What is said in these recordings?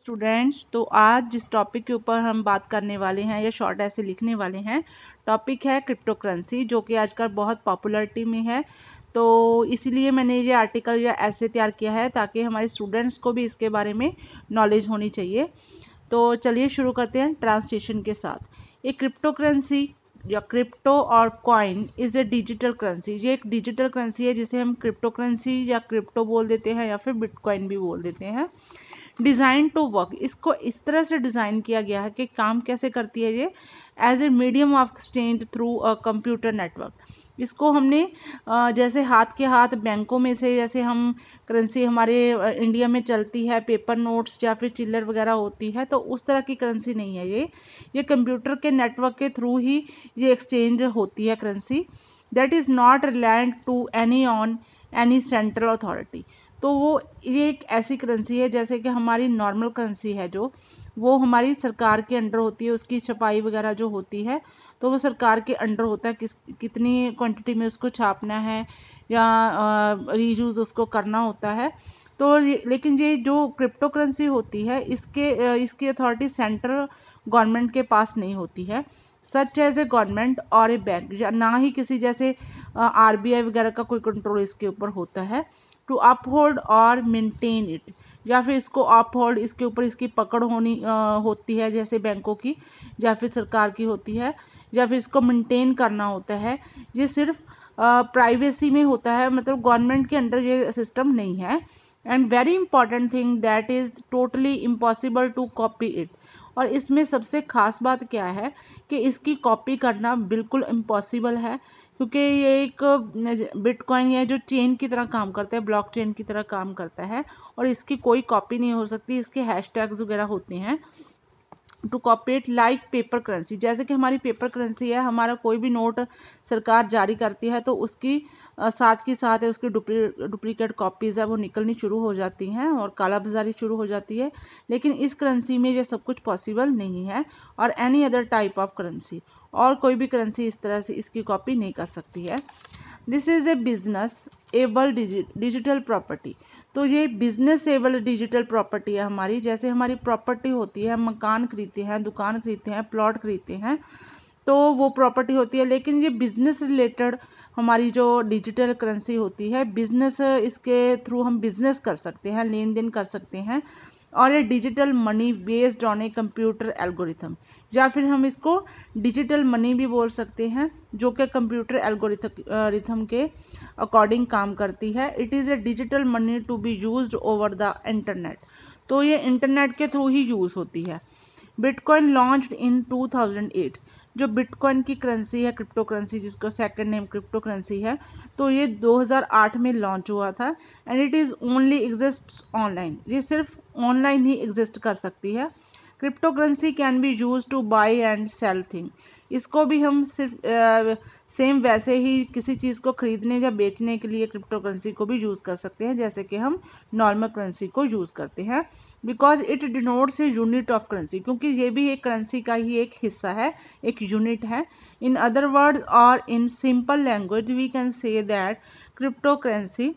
Students, तो आज जिस टॉपिक के ऊपर हम बात करने वाले हैं या शॉर्ट ऐसे लिखने वाले हैं, टॉपिक है क्रिप्टो करेंसी, जो कि आजकल बहुत पॉपुलैरिटी में है। तो इसीलिए मैंने ये आर्टिकल या ऐसे तैयार किया है ताकि हमारे स्टूडेंट्स को भी इसके बारे में नॉलेज होनी चाहिए। तो चलिए शुरू करते हैं ट्रांसलेशन के साथ। एक क्रिप्टो करेंसी या क्रिप्टो और coin is a digital currency. ये एक डिजिटल करेंसी है जिसे हम क्रिप्टो करेंसी या क्रिप्टो बोल देते हैं या फिर बिटकॉइन भी बोल देते हैं। डिज़ाइन टू वर्क, इसको इस तरह से डिज़ाइन किया गया है कि काम कैसे करती है ये, as a medium of exchange through a computer network. इसको हमने जैसे हाथ के हाथ बैंकों में से जैसे हम करेंसी हमारे इंडिया में चलती है, पेपर नोट्स या फिर चिल्लर वगैरह होती है, तो उस तरह की करेंसी नहीं है ये कंप्यूटर के नेटवर्क के थ्रू ही ये एक्सचेंज होती है currency. That is not reliant to any on any central authority. तो वो ये एक ऐसी करेंसी है जैसे कि हमारी नॉर्मल करेंसी है जो वो हमारी सरकार के अंडर होती है, उसकी छपाई वगैरह जो होती है तो वो सरकार के अंडर होता है, कितनी क्वांटिटी में उसको छापना है या रीयूज उसको करना होता है। तो लेकिन ये जो क्रिप्टो करेंसी होती है इसकी अथॉरिटी सेंट्रल गवर्नमेंट के पास नहीं होती है, सच एज ए गवर्नमेंट और ए बैंक, ना ही किसी जैसे आरबीआई वगैरह का कोई कंट्रोल इसके ऊपर होता है। टू अपहोल्ड और मेंटेन इट, या फिर इसको अपहोल्ड, इसके ऊपर इसकी पकड़ होती है जैसे बैंकों की या फिर सरकार की होती है, या फिर इसको मेंटेन करना होता है। ये सिर्फ प्राइवेसी में होता है, मतलब गवर्नमेंट के अंडर ये सिस्टम नहीं है। And very important thing that is totally impossible to copy it. और इसमें सबसे खास बात क्या है कि इसकी कॉपी करना बिल्कुल इम्पॉसिबल है, क्योंकि ये एक बिटकॉइन है जो चेन की तरह काम करता है, ब्लॉक चेन की तरह काम करता है, और इसकी कोई कॉपी नहीं हो सकती। इसके हैशटैग्स वगैरह होते हैं टू कॉपीट लाइक पेपर करेंसी। जैसे कि हमारी पेपर करेंसी है, हमारा कोई भी नोट सरकार जारी करती है तो उसकी साथ की साथ है उसकी डुप्लीकेट कॉपीज़ है वो निकलनी शुरू हो जाती हैं और काला बाजारी शुरू हो जाती है। लेकिन इस करेंसी में ये सब कुछ पॉसिबल नहीं है, और any other type of currency, और कोई भी करेंसी इस तरह से इसकी कॉपी नहीं कर सकती है। This is a business able digital property. तो ये बिजनेस एबल डिजिटल प्रॉपर्टी है हमारी। जैसे हमारी प्रॉपर्टी होती है, हम मकान खरीदते हैं, दुकान खरीदते हैं, प्लॉट खरीदते हैं, तो वो प्रॉपर्टी होती है। लेकिन ये बिजनेस रिलेटेड हमारी जो डिजिटल करेंसी होती है, बिजनेस, इसके थ्रू हम बिजनेस कर सकते हैं, लेन देन कर सकते हैं। और ये digital money based on a computer algorithm, या फिर हम इसको डिजिटल मनी भी बोल सकते हैं, जो कि कंप्यूटर एल्गोरिथम के अकॉर्डिंग काम करती है। It is a digital money to be used over the internet. तो ये इंटरनेट के थ्रू ही यूज़ होती है। Bitcoin launched in 2008। जो बिटकॉइन की करेंसी है, क्रिप्टो करेंसी, जिसको सेकंड नेम क्रिप्टो करेंसी है, तो ये 2008 में लॉन्च हुआ था। And it is only exists online. ये सिर्फ ऑनलाइन ही एग्जिस्ट कर सकती है। Crypto currency can be use to buy and cell thing. इसको भी हम सिर्फ सेम वैसे ही किसी चीज़ को खरीदने या बेचने के लिए क्रिप्टो करेंसी को भी यूज़ कर सकते हैं, जैसे कि हम नॉर्मल करेंसी को यूज़ करते हैं। Because it denotes a unit of currency, क्योंकि ये भी एक करेंसी का ही एक हिस्सा है, एक यूनिट है। इन अदर वर्ड और in simple language we can say that crypto currency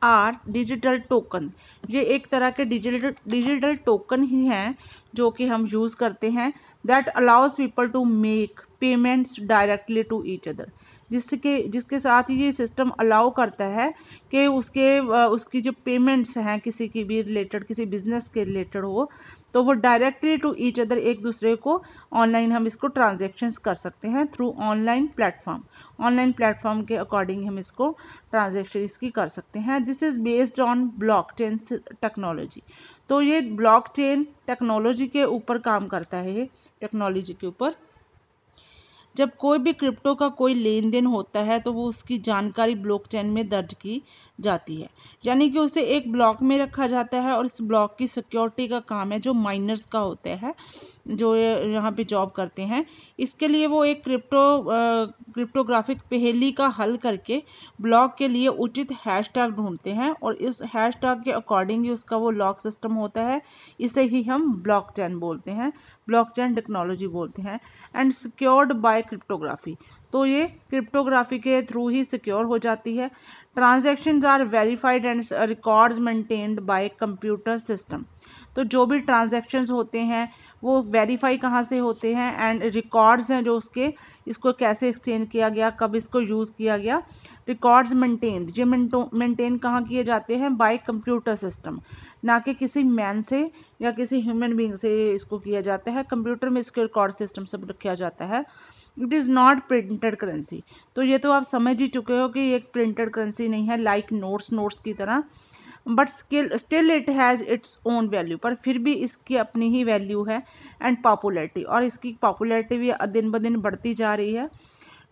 are digital token. ये एक तरह के डिजिटल टोकन ही हैं जो कि हम यूज़ करते हैं। That allows people to make payments directly to each other, जिसके साथ ये सिस्टम अलाउ करता है कि उसकी जो पेमेंट्स हैं किसी की भी रिलेटेड, किसी बिजनेस के रिलेटेड हो, तो वो डायरेक्टली टू ईच अदर, एक दूसरे को ऑनलाइन हम इसको ट्रांजेक्शन्स कर सकते हैं through online platform. Online platform के अकॉर्डिंग हम इसको ट्रांजेक्शन इसकी कर सकते हैं। This is based on blockchain technology. तो ये ब्लॉकचेन टेक्नोलॉजी के ऊपर काम करता है, ये टेक्नोलॉजी के ऊपर। जब कोई भी क्रिप्टो का कोई लेन देन होता है तो वो उसकी जानकारी ब्लॉकचेन में दर्ज की जाती है, यानी कि उसे एक ब्लॉक में रखा जाता है, और इस ब्लॉक की सिक्योरिटी का काम है जो माइनर्स का होता है, जो यहाँ पे जॉब करते हैं। इसके लिए वो एक क्रिप्टोग्राफिक पहेली का हल करके ब्लॉक के लिए उचित हैशटैग ढूंढते हैं, और इस हैशटैग के अकॉर्डिंग ही उसका वो लॉक सिस्टम होता है। इसे ही हम ब्लॉकचेन बोलते हैं, ब्लॉकचेन टेक्नोलॉजी बोलते हैं। एंड सिक्योर्ड बाय क्रिप्टोग्राफी, तो ये क्रिप्टोग्राफी के थ्रू ही सिक्योर हो जाती है। Transactions are verified and records maintained by computer system. तो जो भी ट्रांजैक्शंस होते हैं वो वेरीफाई कहाँ से होते हैं, एंड रिकॉर्ड्स हैं जो उसके, इसको कैसे एक्सचेंज किया गया, कब इसको यूज़ किया गया, रिकॉर्ड्स मेंटेन, ये मेंटेन कहाँ किए जाते हैं, बाय कंप्यूटर सिस्टम, ना कि किसी मैन से या किसी ह्यूमन बीइंग से इसको किया जाता है, कंप्यूटर में इसके रिकॉर्ड सिस्टम सब रखा जाता है। It is not printed currency, तो ये तो आप समझ ही चुके हो कि ये एक प्रिंटेड करेंसी नहीं है लाइक नोट्स की तरह, but still it has its own value, पर फिर भी इसकी अपनी ही वैल्यू है, एंड पॉपुलैरिटी, और इसकी पॉपुलैरिटी भी दिन ब दिन बढ़ती जा रही है।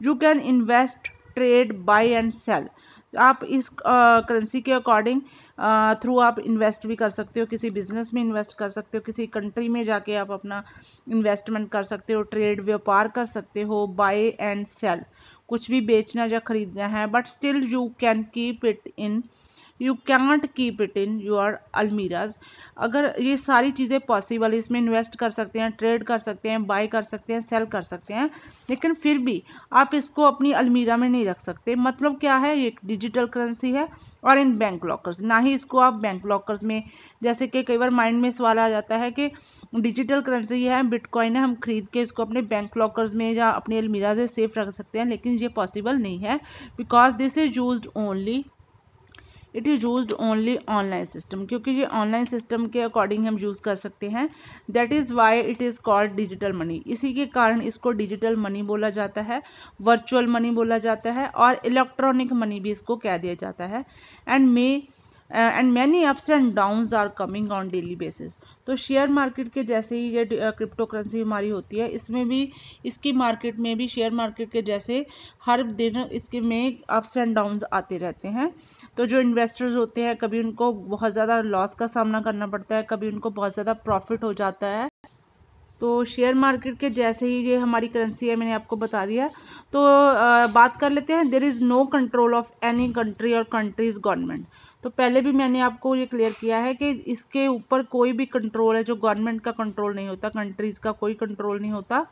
You can invest, trade, buy and sell, आप इस करेंसी के अकॉर्डिंग थ्रू आप इन्वेस्ट भी कर सकते हो, किसी बिजनेस में इन्वेस्ट कर सकते हो, किसी कंट्री में जाके आप अपना इन्वेस्टमेंट कर सकते हो, ट्रेड व्यापार कर सकते हो, बाय एंड सेल, कुछ भी बेचना या खरीदना है, but still you can keep it in, you can't keep it in your almirahs. अगर ये सारी चीज़ें पॉसिबल है, इसमें इन्वेस्ट कर सकते हैं, ट्रेड कर सकते हैं, बाय कर सकते हैं, सेल कर सकते हैं, लेकिन फिर भी आप इसको अपनी अलमीरा में नहीं रख सकते। मतलब क्या है, ये डिजिटल करेंसी है और इन बैंक लॉकर्स, ना ही इसको आप बैंक लॉकर्स में, जैसे कि कई बार माइंड में सवाल आ जाता है कि डिजिटल करेंसी है, बिटकॉइन है, हम खरीद के इसको अपने बैंक लॉकर्स में या अपनी अलमीरा से सेफ रख सकते हैं, लेकिन ये पॉसिबल नहीं है, because this is used only, it is used only online system, क्योंकि ये ऑनलाइन सिस्टम के अकॉर्डिंग हम यूज़ कर सकते हैं, that is why it is called digital money, इसी के कारण इसको डिजिटल मनी बोला जाता है, वर्चुअल मनी बोला जाता है, और इलेक्ट्रॉनिक मनी भी इसको कह दिया जाता है। And many ups and downs are coming on daily basis, तो शेयर मार्केट के जैसे ही ये क्रिप्टो करेंसी हमारी होती है, इसमें भी, इसकी मार्केट में भी शेयर मार्केट के जैसे हर दिन इसके में अप्स एंड डाउन्स आते रहते हैं। तो जो इन्वेस्टर्स होते हैं, कभी उनको बहुत ज़्यादा लॉस का सामना करना पड़ता है, कभी उनको बहुत ज़्यादा प्रॉफिट हो जाता है। तो शेयर मार्केट के जैसे ही ये हमारी करेंसी है, मैंने आपको बता दिया। तो बात कर लेते हैं, there is no control of any country और कंट्रीज गवर्नमेंट। तो पहले भी मैंने आपको ये क्लियर किया है कि इसके ऊपर कोई भी कंट्रोल है जो गवर्नमेंट का कंट्रोल नहीं होता, कंट्रीज का कोई कंट्रोल नहीं होता।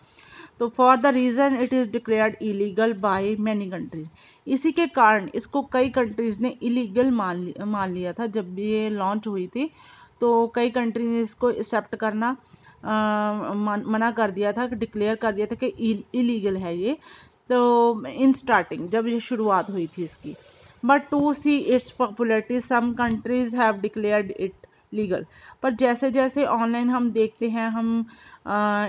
तो for the reason it is declared illegal by many countries, इसी के कारण इसको कई कंट्रीज ने इलीगल मान लिया था। जब भी ये लॉन्च हुई थी तो कई कंट्री ने इसको एक्सेप्ट करना मना कर दिया था, डिक्लेयर कर दिया था कि इलीगल है ये, तो इन स्टार्टिंग जब ये शुरुआत हुई थी इसकी। But to see its popularity some countries have declared it legal, पर जैसे जैसे ऑनलाइन हम देखते हैं, हम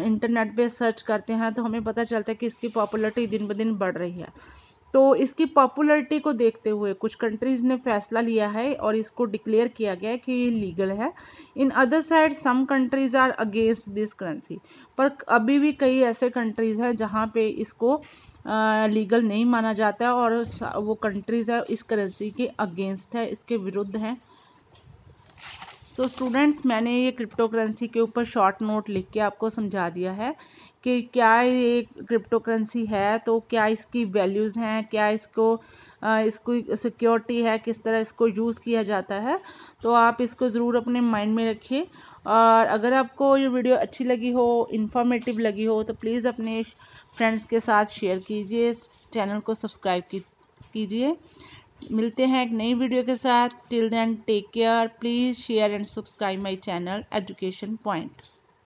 इंटरनेट पे सर्च करते हैं, तो हमें पता चलता है कि इसकी पॉपुलैरिटी दिन ब दिन बढ़ रही है। तो इसकी पॉपुलैरिटी को देखते हुए कुछ कंट्रीज़ ने फैसला लिया है और इसको डिक्लेयर किया गया है कि ये लीगल है। In other side some countries are against this currency, पर अभी भी कई ऐसे कंट्रीज़ हैं जहाँ पे इसको लीगल नहीं माना जाता है, और वो कंट्रीज़ है इस करेंसी के अगेंस्ट है, इसके विरुद्ध हैं। सो स्टूडेंट्स, मैंने ये क्रिप्टो करेंसी के ऊपर शॉर्ट नोट लिख के आपको समझा दिया है कि क्या ये क्रिप्टो करेंसी है, तो क्या इसकी वैल्यूज़ हैं, क्या इसको सिक्योरिटी है, किस तरह इसको यूज़ किया जाता है। तो आप इसको ज़रूर अपने माइंड में रखिए, और अगर आपको ये वीडियो अच्छी लगी हो, इन्फॉर्मेटिव लगी हो, तो प्लीज़ अपने फ्रेंड्स के साथ शेयर कीजिए, इस चैनल को सब्सक्राइब कीजिए। मिलते हैं एक नई वीडियो के साथ। Till then take care, please share and subscribe my channel education point.